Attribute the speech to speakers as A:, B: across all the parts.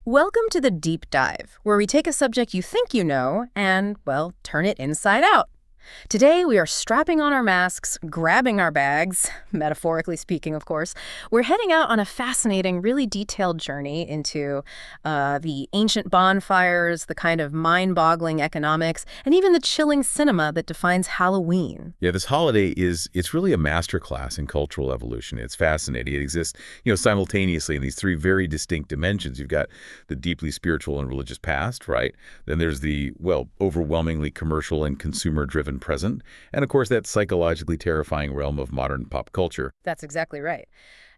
A: Welcome to the Deep Dive, where we take a subject you think you know and, well, turn it inside out. Today, we are strapping on our masks, grabbing our bags, metaphorically speaking, of course. We're heading out on a fascinating, really detailed journey into the ancient bonfires, the kind of mind-boggling economics, and even the chilling cinema that defines Halloween.
B: Yeah, this holiday it's really a masterclass in cultural evolution. It's fascinating. It exists, simultaneously in these three very distinct dimensions. You've got the deeply spiritual and religious past, right? Then there's the, well, overwhelmingly commercial and consumer-driven present. And of course, that psychologically terrifying realm of modern pop culture.
A: That's exactly right.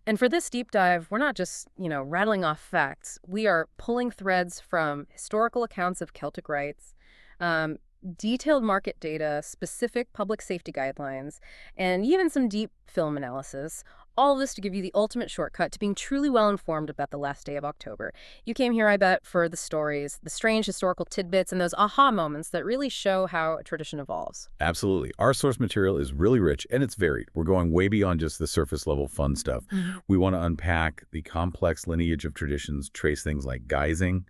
A: And for this deep dive, we're not just, rattling off facts. We are pulling threads from historical accounts of Celtic rites, um, detailed market data, specific public safety guidelines, and even some deep film analysis. All of this to give you the ultimate shortcut to being truly well-informed about the last day of October. You came here, I bet, for the stories, the strange historical tidbits, and those aha moments that really show how a tradition evolves.
B: Absolutely. Our source material is really rich and it's varied. We're going way beyond just the surface level fun stuff. We want to unpack the complex lineage of traditions, trace things like guising,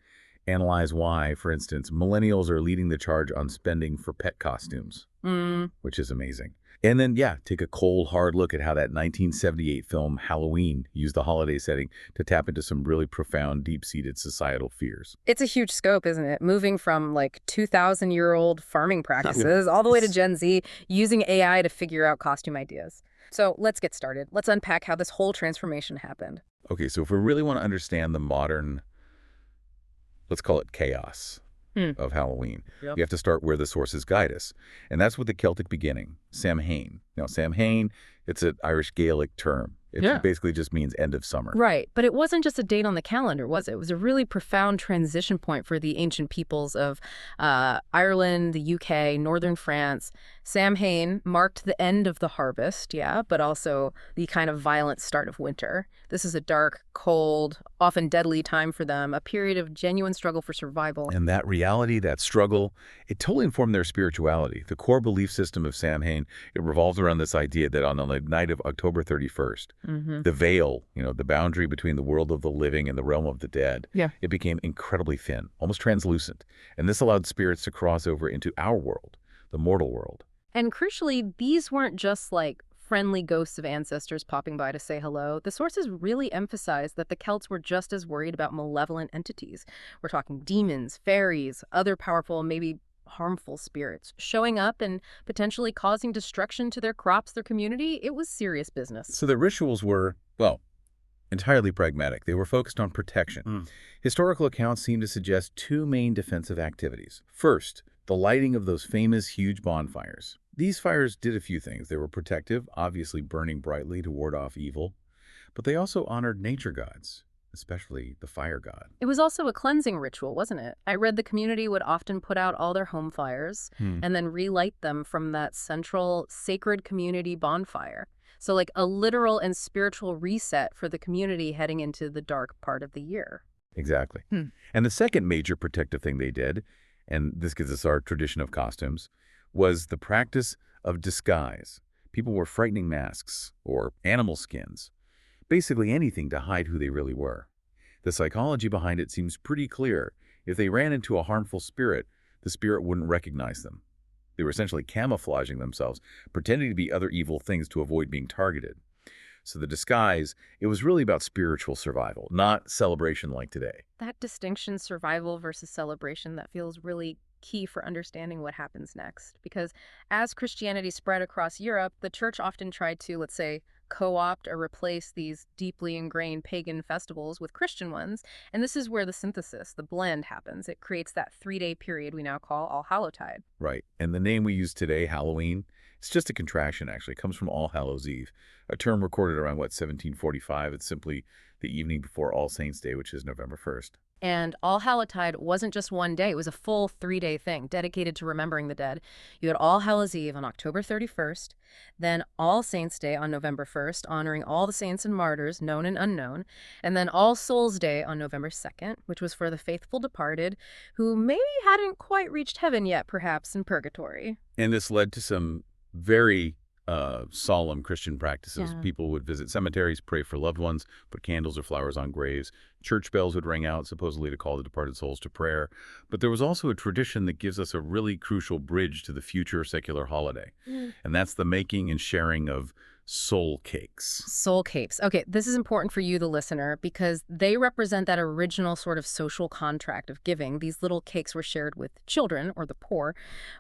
B: analyze why, for instance, millennials are leading the charge on spending for pet costumes, which is amazing. And then, yeah, take a cold, hard look at how that 1978 film Halloween used the holiday setting to tap into some really profound, deep-seated societal fears.
A: It's a huge scope, isn't it? Moving from like 2,000-year-old farming practices all the way to Gen Z using AI to figure out costume ideas. So let's get started. Let's unpack how this whole transformation happened.
B: Okay, so if we really want to understand the modern, let's call it chaos of Halloween,
A: Yep.
B: we have to start where the sources guide us. And that's with the Celtic beginning, Samhain. Now, Samhain, it's an Irish Gaelic term. It basically just means end of summer.
A: Right, but it wasn't just a date on the calendar, was it? It was a really profound transition point for the ancient peoples of Ireland, the UK, northern France. Samhain marked the end of the harvest, yeah, but also the kind of violent start of winter. This is a dark, cold, often deadly time for them, a period of genuine struggle for survival.
B: And that reality, that struggle, it totally informed their spirituality. The core belief system of Samhain, it revolves around this idea that on the night of October 31st, the veil, the boundary between the world of the living and the realm of the dead, it became incredibly thin, almost translucent. And this allowed spirits to cross over into our world, the mortal world.
A: And crucially, these weren't just like friendly ghosts of ancestors popping by to say hello. The sources really emphasize that the Celts were just as worried about malevolent entities. We're talking demons, fairies, other powerful, maybe harmful spirits showing up and potentially causing destruction to their crops, their community. It was serious business.
B: So the rituals were, well, entirely pragmatic. They were focused on protection. Historical accounts seem to suggest two main defensive activities. First, the lighting of those famous huge bonfires. These fires did a few things. They were protective, obviously burning brightly to ward off evil, but they also honored nature gods, especially the fire god.
A: It was also a cleansing ritual, wasn't it? I read the community would often put out all their home fires and then relight them from that central sacred community bonfire. So like a literal and spiritual reset for the community heading into the dark part of the year.
B: Exactly. And the second major protective thing they did, and this gives us our tradition of costumes, was the practice of disguise. People wore frightening masks or animal skins, basically anything to hide who they really were. The psychology behind it seems pretty clear. If they ran into a harmful spirit, the spirit wouldn't recognize them. They were essentially camouflaging themselves, pretending to be other evil things to avoid being targeted. So the disguise, it was really about spiritual survival, not celebration like today.
A: That distinction, survival versus celebration, that feels really key for understanding what happens next. Because as Christianity spread across Europe, the church often tried to, let's say, co-opt or replace these deeply ingrained pagan festivals with Christian ones. And this is where the synthesis, the blend happens. It creates that 3-day period we now call All-Hallowtide.
B: Right. And the name we use today, Halloween, it's just a contraction, actually. It comes from All Hallows Eve, a term recorded around, 1745. It's simply the evening before All Saints' Day, which is November 1st.
A: And All-Hallowtide wasn't just one day. It was a full 3-day thing dedicated to remembering the dead. You had All Hallows Eve on October 31st, then All Saints' Day on November 1st, honoring all the saints and martyrs, known and unknown, and then All Souls' Day on November 2nd, which was for the faithful departed who maybe hadn't quite reached heaven yet, perhaps in purgatory.
B: And this led to some very solemn Christian practices.
A: Yeah.
B: People would visit cemeteries, pray for loved ones, put candles or flowers on graves. Church bells would ring out, supposedly to call the departed souls to prayer. But there was also a tradition that gives us a really crucial bridge to the future secular holiday, and that's the making and sharing of soul cakes.
A: Soul cakes. Okay, this is important for you, the listener, because they represent that original sort of social contract of giving. These little cakes were shared with children or the poor,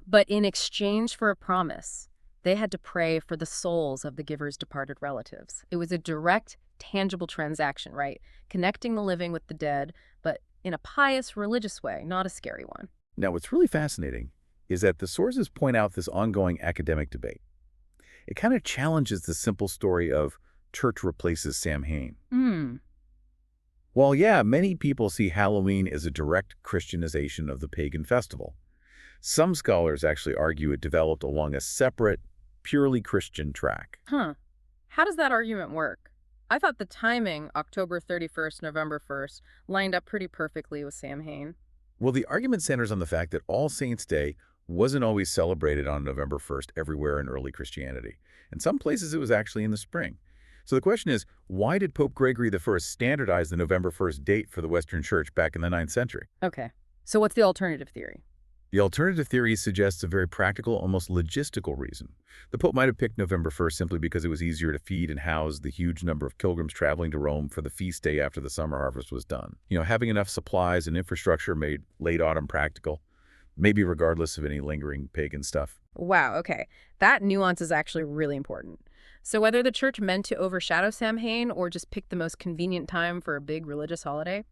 A: but in exchange for a promise, they had to pray for the souls of the giver's departed relatives. It was a direct, tangible transaction, right? Connecting the living with the dead, but in a pious, religious way, not a scary one.
B: Now, what's really fascinating is that the sources point out this ongoing academic debate. It kind of challenges the simple story of church replaces Samhain.
A: Hmm.
B: While, yeah, many people see Halloween as a direct Christianization of the pagan festival, some scholars actually argue it developed along a separate, purely Christian track.
A: Huh. How does that argument work? I thought the timing, October 31st, November 1st, lined up pretty perfectly with Samhain.
B: Well, the argument centers on the fact that All Saints' Day wasn't always celebrated on November 1st everywhere in early Christianity. In some places, it was actually in the spring. So the question is, why did Pope Gregory I standardize the November 1st date for the Western Church back in the 9th century?
A: Okay. So what's the alternative theory?
B: The alternative theory suggests a very practical, almost logistical reason. The Pope might have picked November 1st simply because it was easier to feed and house the huge number of pilgrims traveling to Rome for the feast day after the summer harvest was done. Having enough supplies and infrastructure made late autumn practical, maybe regardless of any lingering pagan stuff.
A: Wow, okay. That nuance is actually really important. So whether the church meant to overshadow Samhain or just pick the most convenient time for a big religious holiday,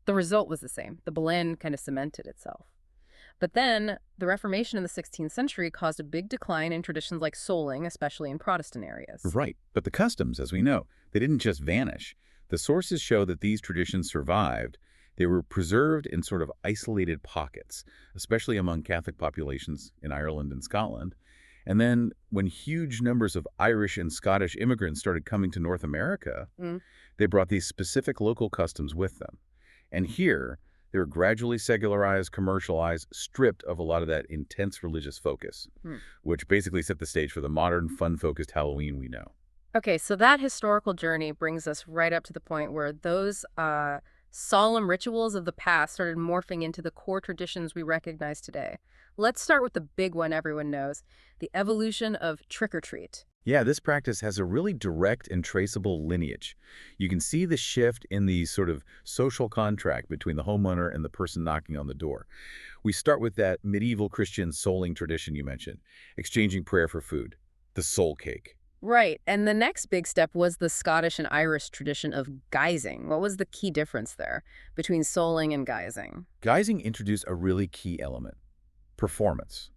A: the result was the same. The blend kind of cemented itself. But then, the Reformation in the 16th century caused a big decline in traditions like souling, especially in Protestant areas.
B: Right, but the customs, as we know, they didn't just vanish. The sources show that these traditions survived. They were preserved in sort of isolated pockets, especially among Catholic populations in Ireland and Scotland. And then when huge numbers of Irish and Scottish immigrants started coming to North America, they brought these specific local customs with them. And here, they were gradually secularized, commercialized, stripped of a lot of that intense religious focus, which basically set the stage for the modern, fun-focused Halloween we know.
A: Okay, so that historical journey brings us right up to the point where those solemn rituals of the past started morphing into the core traditions we recognize today. Let's start with the big one everyone knows, the evolution of trick-or-treat.
B: Yeah, this practice has a really direct and traceable lineage. You can see the shift in the sort of social contract between the homeowner and the person knocking on the door. We start with that medieval Christian souling tradition you mentioned, exchanging prayer for food, the soul cake.
A: Right, and the next big step was the Scottish and Irish tradition of guising. What was the key difference there between souling and guising?
B: Guising introduced a really key element, performance.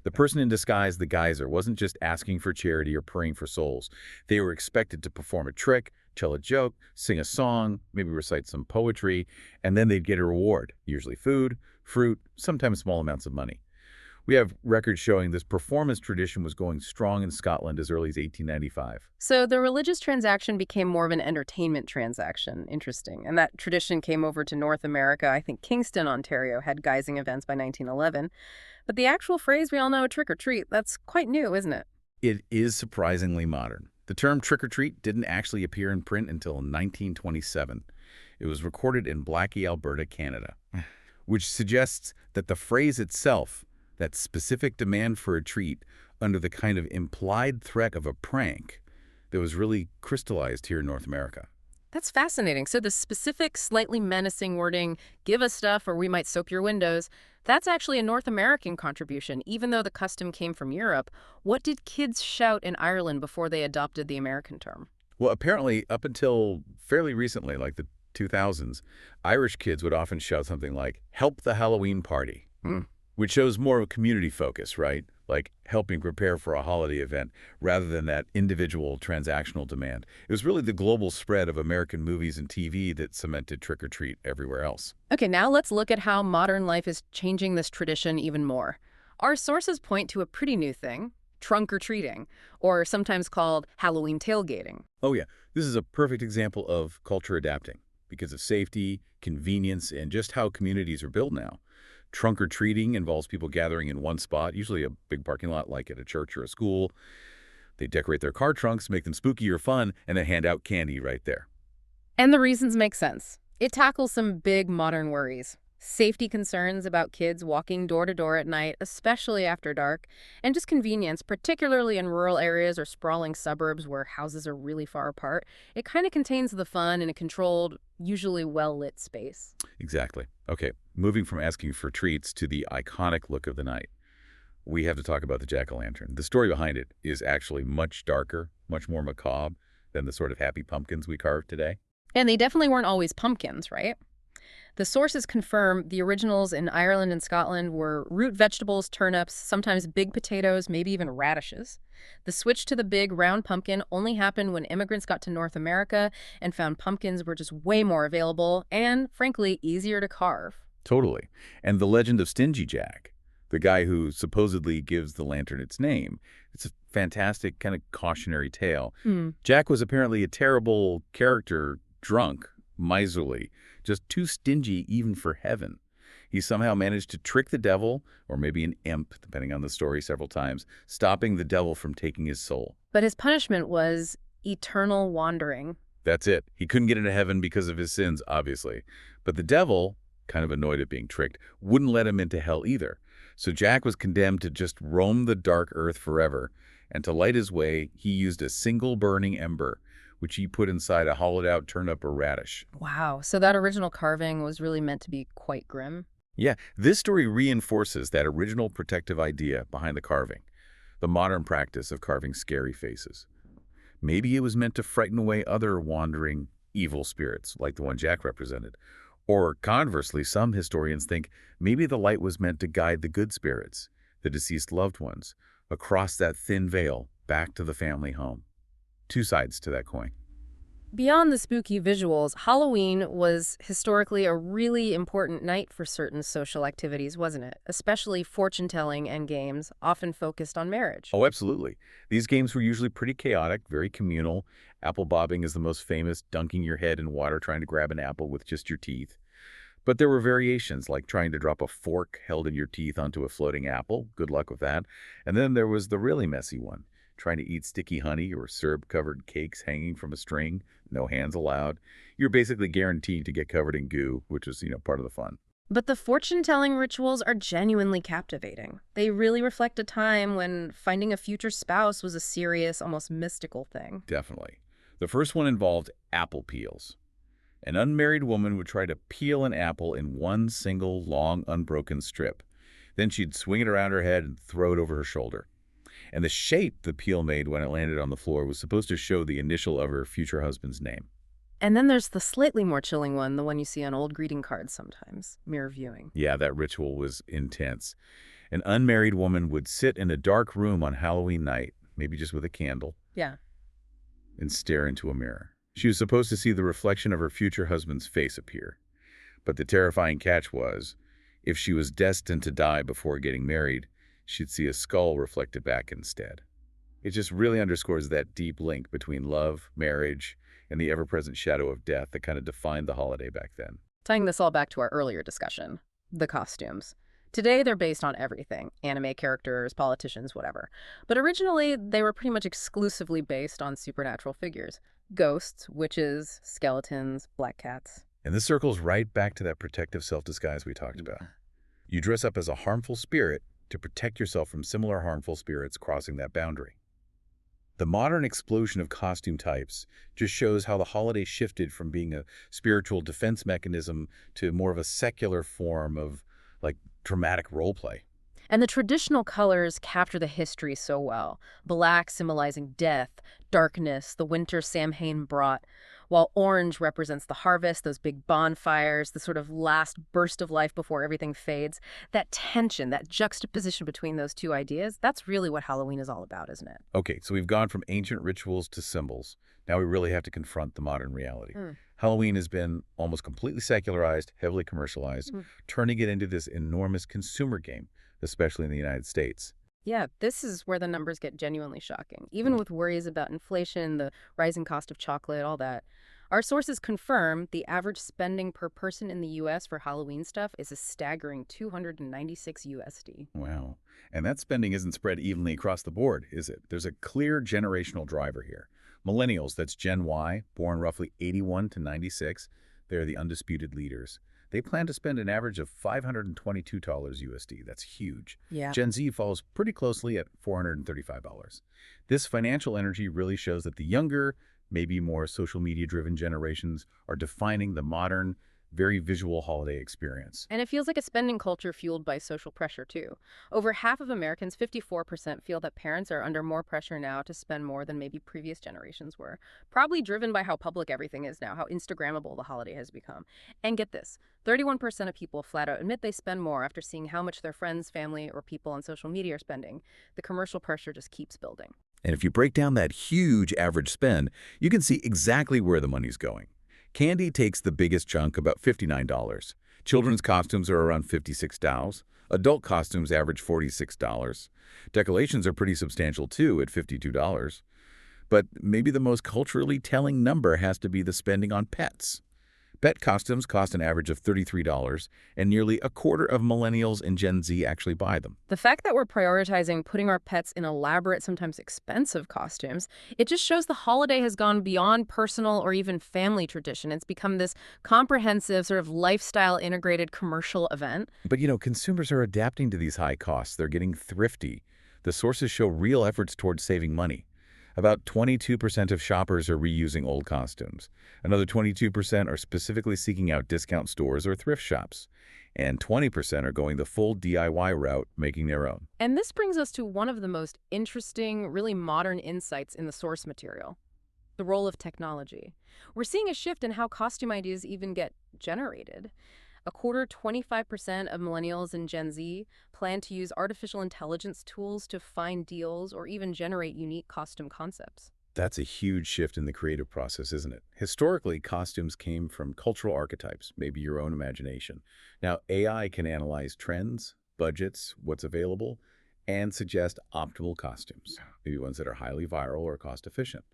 B: The person in disguise, the guiser, wasn't just asking for charity or praying for souls. They were expected to perform a trick, tell a joke, sing a song, maybe recite some poetry, and then they'd get a reward, usually food, fruit, sometimes small amounts of money. We have records showing this performance tradition was going strong in Scotland as early as 1895.
A: So the religious transaction became more of an entertainment transaction. Interesting. And that tradition came over to North America. I think Kingston, Ontario, had guising events by 1911. But the actual phrase we all know, trick or treat, that's quite new, isn't it?
B: It is surprisingly modern. The term trick-or-treat didn't actually appear in print until 1927. It was recorded in Blackie, Alberta, Canada, which suggests that the phrase itself, that specific demand for a treat under the kind of implied threat of a prank, that was really crystallized here in North America.
A: That's fascinating. So the specific, slightly menacing wording, give us stuff or we might soap your windows, that's actually a North American contribution, even though the custom came from Europe. What did kids shout in Ireland before they adopted the American term?
B: Well, apparently, up until fairly recently, like the 2000s, Irish kids would often shout something like, help the Halloween party, which shows more of a community focus, right? Like helping prepare for a holiday event rather than that individual transactional demand. It was really the global spread of American movies and TV that cemented trick-or-treat everywhere else.
A: Okay, now let's look at how modern life is changing this tradition even more. Our sources point to a pretty new thing, trunk-or-treating, or sometimes called Halloween tailgating.
B: Oh yeah, this is a perfect example of culture adapting because of safety, convenience, and just how communities are built now. Trunk-or-treating involves people gathering in one spot, usually a big parking lot like at a church or a school. They decorate their car trunks, make them spooky or fun, and then hand out candy right there.
A: And the reasons make sense. It tackles some big modern worries. Safety concerns about kids walking door to door at night, especially after dark, and just convenience, particularly in rural areas or sprawling suburbs where houses are really far apart. It kind of contains the fun in a controlled, usually well-lit space.
B: Exactly. Okay, moving from asking for treats to the iconic look of the night. We have to talk about the jack-o'-lantern. The story behind it is actually much darker, much more macabre than the sort of happy pumpkins we carve today.
A: And they definitely weren't always pumpkins, right? The sources confirm the originals in Ireland and Scotland were root vegetables, turnips, sometimes big potatoes, maybe even radishes. The switch to the big round pumpkin only happened when immigrants got to North America and found pumpkins were just way more available and, frankly, easier to carve.
B: Totally. And the legend of Stingy Jack, the guy who supposedly gives the lantern its name, it's a fantastic kind of cautionary tale.
A: Hmm.
B: Jack was apparently a terrible character, drunk, miserly, just too stingy even for heaven. He somehow managed to trick the devil, or maybe an imp, depending on the story, several times, stopping the devil from taking his soul.
A: But his punishment was eternal wandering.
B: That's it. He couldn't get into heaven because of his sins, obviously. But the devil, kind of annoyed at being tricked, wouldn't let him into hell either. So Jack was condemned to just roam the dark earth forever, and to light his way, he used a single burning ember, which he put inside a hollowed-out turnip or radish.
A: Wow, so that original carving was really meant to be quite grim.
B: Yeah, this story reinforces that original protective idea behind the carving, the modern practice of carving scary faces. Maybe it was meant to frighten away other wandering, evil spirits, like the one Jack represented. Or conversely, some historians think maybe the light was meant to guide the good spirits, the deceased loved ones, across that thin veil back to the family home. Two sides to that coin.
A: Beyond the spooky visuals, Halloween was historically a really important night for certain social activities, wasn't it? Especially fortune-telling and games, often focused on marriage.
B: Oh, absolutely. These games were usually pretty chaotic, very communal. Apple bobbing is the most famous, dunking your head in water trying to grab an apple with just your teeth. But there were variations, like trying to drop a fork held in your teeth onto a floating apple. Good luck with that. And then there was the really messy one, trying to eat sticky honey or syrup-covered cakes hanging from a string. No hands allowed. You're basically guaranteed to get covered in goo, which is, part of the fun.
A: But the fortune-telling rituals are genuinely captivating. They really reflect a time when finding a future spouse was a serious, almost mystical thing.
B: Definitely. The first one involved apple peels. An unmarried woman would try to peel an apple in one single, long, unbroken strip. Then she'd swing it around her head and throw it over her shoulder. And the shape the peel made when it landed on the floor was supposed to show the initial of her future husband's name.
A: And then there's the slightly more chilling one, the one you see on old greeting cards sometimes, mirror viewing.
B: Yeah, that ritual was intense. An unmarried woman would sit in a dark room on Halloween night, maybe just with a candle,
A: Yeah.
B: and stare into a mirror. She was supposed to see the reflection of her future husband's face appear. But the terrifying catch was, if she was destined to die before getting married, she'd see a skull reflected back instead. It just really underscores that deep link between love, marriage, and the ever-present shadow of death that kind of defined the holiday back then.
A: Tying this all back to our earlier discussion, the costumes. Today, they're based on everything, anime characters, politicians, whatever. But originally, they were pretty much exclusively based on supernatural figures. Ghosts, witches, skeletons, black cats.
B: And this circles right back to that protective self-disguise we talked about. You dress up as a harmful spirit to protect yourself from similar harmful spirits crossing that boundary. The modern explosion of costume types just shows how the holiday shifted from being a spiritual defense mechanism to more of a secular form of, dramatic role play.
A: And the traditional colors capture the history so well. Black symbolizing death, darkness, the winter Samhain brought, while orange represents the harvest, those big bonfires, the sort of last burst of life before everything fades. That tension, that juxtaposition between those two ideas, that's really what Halloween is all about, isn't it?
B: Okay, so we've gone from ancient rituals to symbols. Now we really have to confront the modern reality. Halloween has been almost completely secularized, heavily commercialized, turning it into this enormous consumer game, especially in the United States.
A: Yeah, this is where the numbers get genuinely shocking. Even with worries about inflation, the rising cost of chocolate, all that. Our sources confirm the average spending per person in the US for Halloween stuff is a staggering 296 USD.
B: Wow. And that spending isn't spread evenly across the board, is it? There's a clear generational driver here. Millennials, that's Gen Y, born roughly 81 to 96, they're the undisputed leaders. They plan to spend an average of $522 USD. That's huge.
A: Yeah.
B: Gen Z follows pretty closely at $435. This financial energy really shows that the younger, maybe more social media-driven generations are defining the modern, very visual holiday experience.
A: And it feels like a spending culture fueled by social pressure, too. Over half of Americans, 54%, feel that parents are under more pressure now to spend more than maybe previous generations were. Probably driven by how public everything is now, how Instagrammable the holiday has become. And get this, 31% of people flat out admit they spend more after seeing how much their friends, family, or people on social media are spending. The commercial pressure just keeps building.
B: And if you break down that huge average spend, you can see exactly where the money's going. Candy takes the biggest chunk, about $59. Children's costumes are around $56. Adult costumes average $46. Decorations are pretty substantial too, at $52. But maybe the most culturally telling number has to be the spending on pets. Pet costumes cost an average of $33, and nearly a quarter of millennials and Gen Z actually buy them.
A: The fact that we're prioritizing putting our pets in elaborate, sometimes expensive costumes, it just shows the holiday has gone beyond personal or even family tradition. It's become this comprehensive, sort of lifestyle integrated commercial event.
B: But consumers are adapting to these high costs. They're getting thrifty. The sources show real efforts towards saving money. About 22% of shoppers are reusing old costumes. Another 22% are specifically seeking out discount stores or thrift shops. And 20% are going the full DIY route, making their own.
A: And this brings us to one of the most interesting, really modern insights in the source material: the role of technology. We're seeing a shift in how costume ideas even get generated. A quarter, 25% of millennials and Gen Z plan to use artificial intelligence tools to find deals or even generate unique costume concepts.
B: That's a huge shift in the creative process, isn't it? Historically, costumes came from cultural archetypes, maybe your own imagination. Now, AI can analyze trends, budgets, what's available, and suggest optimal costumes, maybe ones that are highly viral or cost-efficient.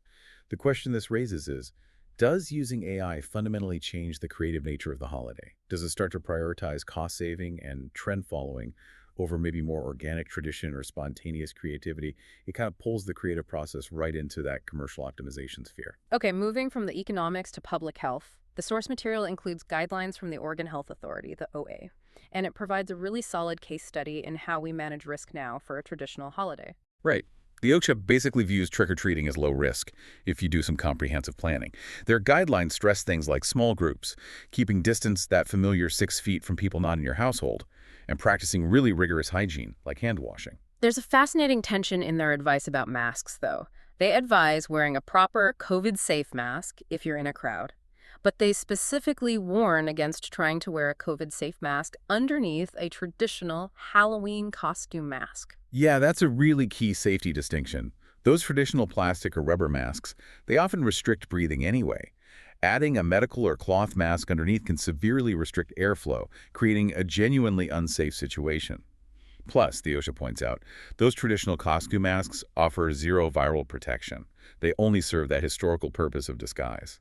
B: The question this raises is, does using AI fundamentally change the creative nature of the holiday? Does it start to prioritize cost saving and trend following over maybe more organic tradition or spontaneous creativity? It kind of pulls the creative process right into that commercial optimization sphere.
A: Okay, moving from the economics to public health, the source material includes guidelines from the Oregon Health Authority, the OA, and it provides a really solid case study in how we manage risk now for a traditional holiday.
B: Right. The OSHA basically views trick-or-treating as low risk if you do some comprehensive planning. Their guidelines stress things like small groups, keeping distance that familiar 6 feet from people not in your household, and practicing really rigorous hygiene, like hand washing.
A: There's a fascinating tension in their advice about masks, though. They advise wearing a proper COVID-safe mask if you're in a crowd, but they specifically warn against trying to wear a COVID-safe mask underneath a traditional Halloween costume mask.
B: Yeah, that's a really key safety distinction. Those traditional plastic or rubber masks, they often restrict breathing anyway. Adding a medical or cloth mask underneath can severely restrict airflow, creating a genuinely unsafe situation. Plus, the OSHA points out, those traditional costume masks offer zero viral protection. They only serve that historical purpose of disguise.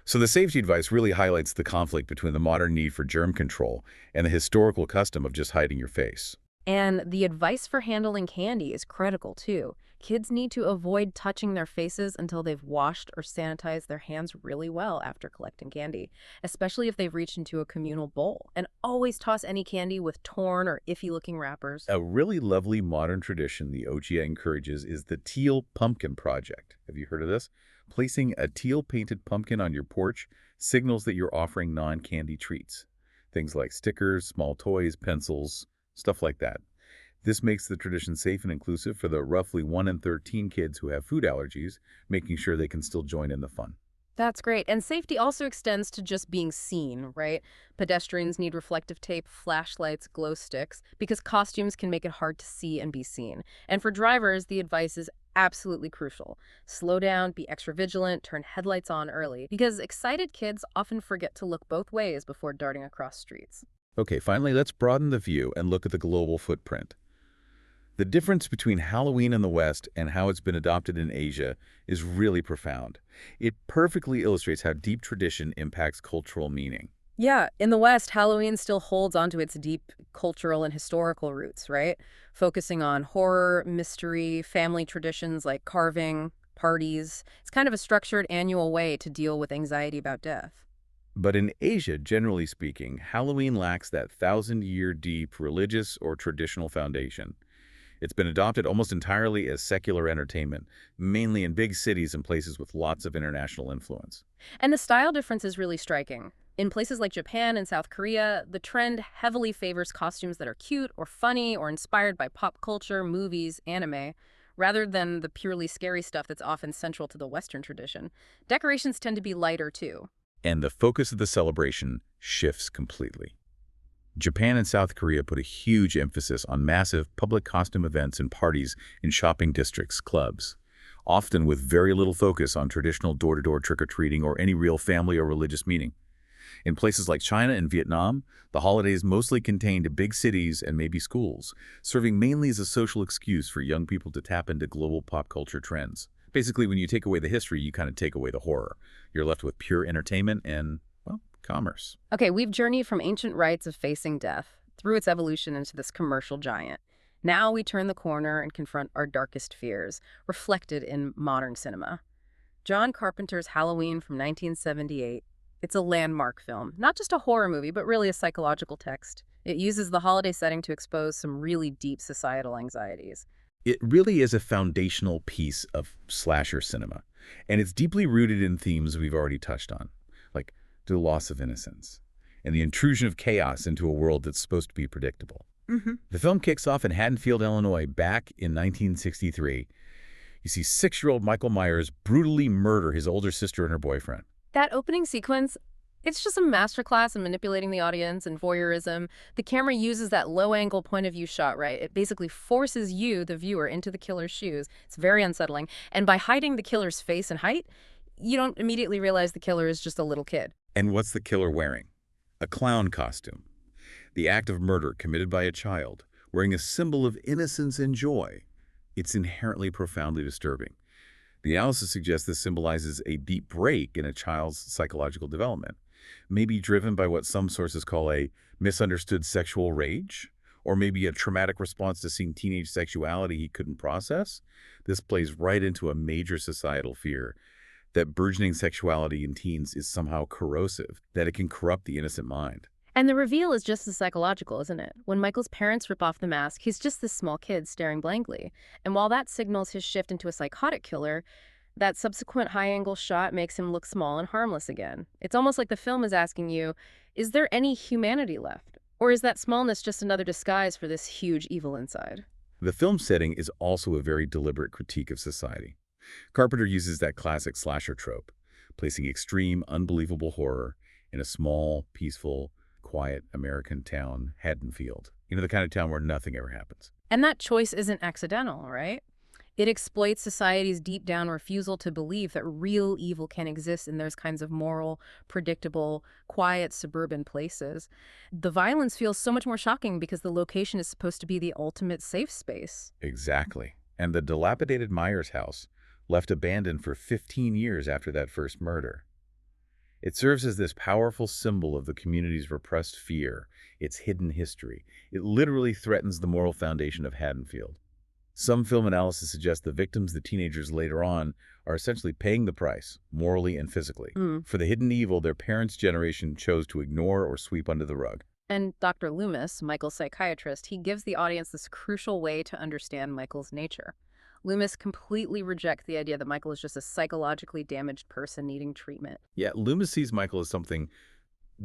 B: So the safety advice really highlights the conflict between the modern need for germ control and the historical custom of just hiding your face.
A: And the advice for handling candy is critical, too. Kids need to avoid touching their faces until they've washed or sanitized their hands really well after collecting candy, especially if they've reached into a communal bowl. And always toss any candy with torn or iffy-looking wrappers.
B: A really lovely modern tradition the OGA encourages is the Teal Pumpkin Project. Have you heard of this? Placing a teal-painted pumpkin on your porch signals that you're offering non-candy treats. Things like stickers, small toys, pencils, stuff like that. This makes the tradition safe and inclusive for the roughly 1 in 13 kids who have food allergies, making sure they can still join in the fun.
A: That's great. And safety also extends to just being seen, right? Pedestrians need reflective tape, flashlights, glow sticks, because costumes can make it hard to see and be seen. And for drivers, the advice is absolutely crucial. Slow down, be extra vigilant, turn headlights on early, because excited kids often forget to look both ways before darting across streets.
B: Okay, finally, let's broaden the view and look at the global footprint. The difference between Halloween in the West and how it's been adopted in Asia is really profound. It perfectly illustrates how deep tradition impacts cultural meaning.
A: Yeah, in the West, Halloween still holds onto its deep cultural and historical roots, right? Focusing on horror, mystery, family traditions like carving, parties. It's kind of a structured annual way to deal with anxiety about death.
B: But in Asia, generally speaking, Halloween lacks that thousand-year deep religious or traditional foundation. It's been adopted almost entirely as secular entertainment, mainly in big cities and places with lots of international influence.
A: And the style difference is really striking. In places like Japan and South Korea, the trend heavily favors costumes that are cute or funny or inspired by pop culture, movies, anime, rather than the purely scary stuff that's often central to the Western tradition. Decorations tend to be lighter, too.
B: And the focus of the celebration shifts completely. Japan and South Korea put a huge emphasis on massive public costume events and parties in shopping districts, clubs, often with very little focus on traditional door-to-door trick-or-treating or any real family or religious meaning. In places like China and Vietnam, the holidays mostly contained big cities and maybe schools, serving mainly as a social excuse for young people to tap into global pop culture trends. Basically, when you take away the history, you kind of take away the horror. You're left with pure entertainment and, well, commerce.
A: Okay, we've journeyed from ancient rites of facing death through its evolution into this commercial giant. Now we turn the corner and confront our darkest fears, reflected in modern cinema. John Carpenter's Halloween from 1978. It's a landmark film, not just a horror movie, but really a psychological text. It uses the holiday setting to expose some really deep societal anxieties.
B: It really is a foundational piece of slasher cinema, and it's deeply rooted in themes we've already touched on, like the loss of innocence and the intrusion of chaos into a world that's supposed to be predictable. The film kicks off in Haddonfield, Illinois, back in 1963. You see 6-year-old Michael Myers brutally murder his older sister and her boyfriend.
A: That opening sequence, it's just a masterclass in manipulating the audience and voyeurism. The camera uses that low-angle point-of-view shot, right? It basically forces you, the viewer, into the killer's shoes. It's very unsettling. And by hiding the killer's face and height, you don't immediately realize the killer is just a little kid.
B: And what's the killer wearing? A clown costume. The act of murder committed by a child, wearing a symbol of innocence and joy. It's inherently profoundly disturbing. The analysis suggests this symbolizes a deep break in a child's psychological development, maybe driven by what some sources call a misunderstood sexual rage, or maybe a traumatic response to seeing teenage sexuality he couldn't process. This plays right into a major societal fear that burgeoning sexuality in teens is somehow corrosive, that it can corrupt the innocent mind.
A: And the reveal is just as psychological, isn't it? When Michael's parents rip off the mask, he's just this small kid staring blankly. And while that signals his shift into a psychotic killer, that subsequent high-angle shot makes him look small and harmless again. It's almost like the film is asking you, is there any humanity left? Or is that smallness just another disguise for this huge evil inside?
B: The film's setting is also a very deliberate critique of society. Carpenter uses that classic slasher trope, placing extreme, unbelievable horror in a small, peaceful, quiet American town, Haddonfield. You know, the kind of town where nothing ever happens.
A: And that choice isn't accidental, right? It exploits society's deep down refusal to believe that real evil can exist in those kinds of moral, predictable, quiet suburban places. The violence feels so much more shocking because the location is supposed to be the ultimate safe space.
B: Exactly. And the dilapidated Myers house, left abandoned for 15 years after that first murder. It serves as this powerful symbol of the community's repressed fear, its hidden history. It literally threatens the moral foundation of Haddonfield. Some film analysis suggests the victims, the teenagers later on, are essentially paying the price, morally and physically, for the hidden evil their parents' generation chose to ignore or sweep under the rug.
A: And Dr. Loomis, Michael's psychiatrist, he gives the audience this crucial way to understand Michael's nature. Loomis completely rejects the idea that Michael is just a psychologically damaged person needing treatment.
B: Yeah, Loomis sees Michael as something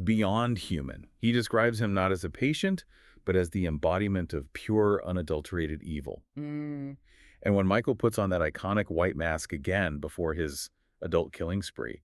B: beyond human. He describes him not as a patient, but as the embodiment of pure, unadulterated evil. And when Michael puts on that iconic white mask again before his adult killing spree,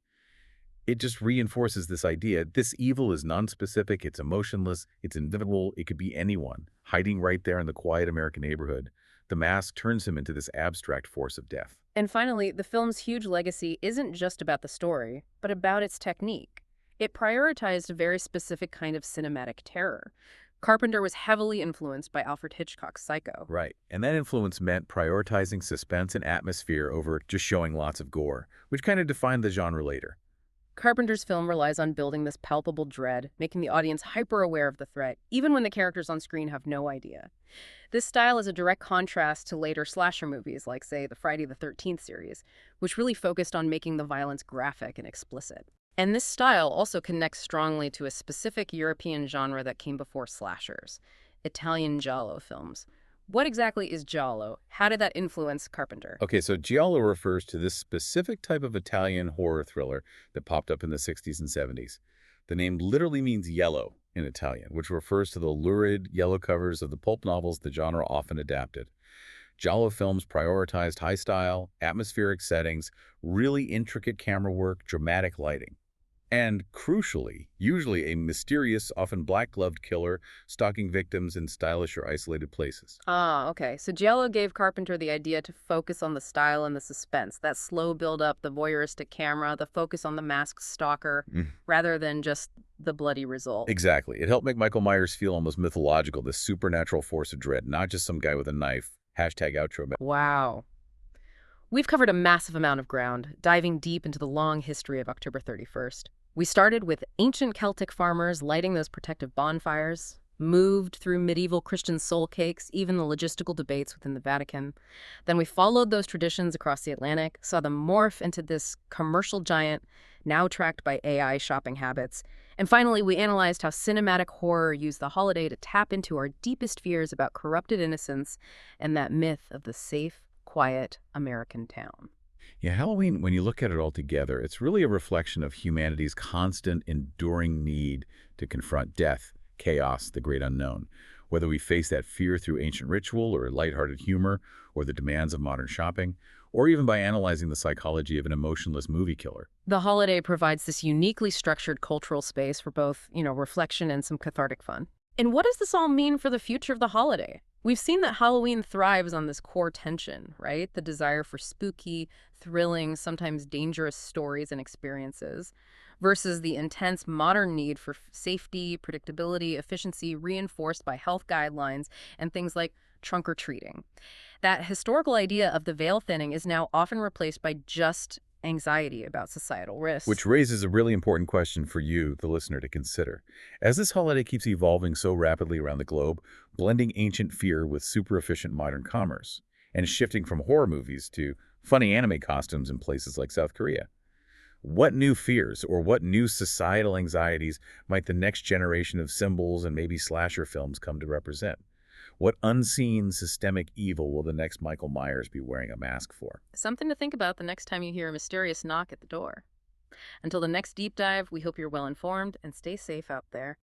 B: it just reinforces this idea. This evil is nonspecific, it's emotionless, it's invisible, it could be anyone, hiding right there in the quiet American neighborhood. The mask turns him into this abstract force of death.
A: And finally, the film's huge legacy isn't just about the story, but about its technique. It prioritized a very specific kind of cinematic terror. Carpenter was heavily influenced by Alfred Hitchcock's Psycho.
B: Right. And that influence meant prioritizing suspense and atmosphere over just showing lots of gore, which kind of defined the genre later.
A: Carpenter's film relies on building this palpable dread, making the audience hyper-aware of the threat, even when the characters on screen have no idea. This style is a direct contrast to later slasher movies like, say, the Friday the 13th series, which really focused on making the violence graphic and explicit. And this style also connects strongly to a specific European genre that came before slashers, Italian giallo films. What exactly is giallo? How did that influence Carpenter?
B: Okay, so giallo refers to this specific type of Italian horror thriller that popped up in the 60s and 70s. The name literally means yellow in Italian, which refers to the lurid yellow covers of the pulp novels the genre often adapted. Giallo films prioritized high style, atmospheric settings, really intricate camera work, dramatic lighting. And crucially, usually a mysterious, often black-gloved killer stalking victims in stylish or isolated places.
A: Ah, okay. So Giallo gave Carpenter the idea to focus on the style and the suspense, that slow build-up, the voyeuristic camera, the focus on the masked stalker,
B: Mm,
A: rather than just the bloody result.
B: exactly. It helped make Michael Myers feel almost mythological, this supernatural force of dread, not just some guy with a knife. Hashtag outro.
A: Wow. We've covered a massive amount of ground, diving deep into the long history of October 31st. We started with ancient Celtic farmers lighting those protective bonfires, moved through medieval Christian soul cakes, even the logistical debates within the Vatican. Then we followed those traditions across the Atlantic, saw them morph into this commercial giant, now tracked by AI shopping habits. And finally, we analyzed how cinematic horror used the holiday to tap into our deepest fears about corrupted innocence and that myth of the safe, quiet American town.
B: Yeah, Halloween, when you look at it all together, it's really a reflection of humanity's constant, enduring need to confront death, chaos, the great unknown. Whether we face that fear through ancient ritual or lighthearted humor or the demands of modern shopping, or even by analyzing the psychology of an emotionless movie killer.
A: The holiday provides this uniquely structured cultural space for both, reflection and some cathartic fun. And what does this all mean for the future of the holiday? We've seen that Halloween thrives on this core tension, right? The desire for spooky, thrilling, sometimes dangerous stories and experiences, versus the intense modern need for safety, predictability, efficiency, reinforced by health guidelines and things like trunk or treating. That historical idea of the veil thinning is now often replaced by just anxiety about societal risks.
B: Which raises a really important question for you, the listener, to consider. As this holiday keeps evolving so rapidly around the globe, blending ancient fear with super efficient modern commerce, and shifting from horror movies to funny anime costumes in places like South Korea, what new fears or what new societal anxieties might the next generation of symbols and maybe slasher films come to represent? What unseen systemic evil will the next Michael Myers be wearing a mask for?
A: Something to think about the next time you hear a mysterious knock at the door. Until the next deep dive, we hope you're well informed and stay safe out there.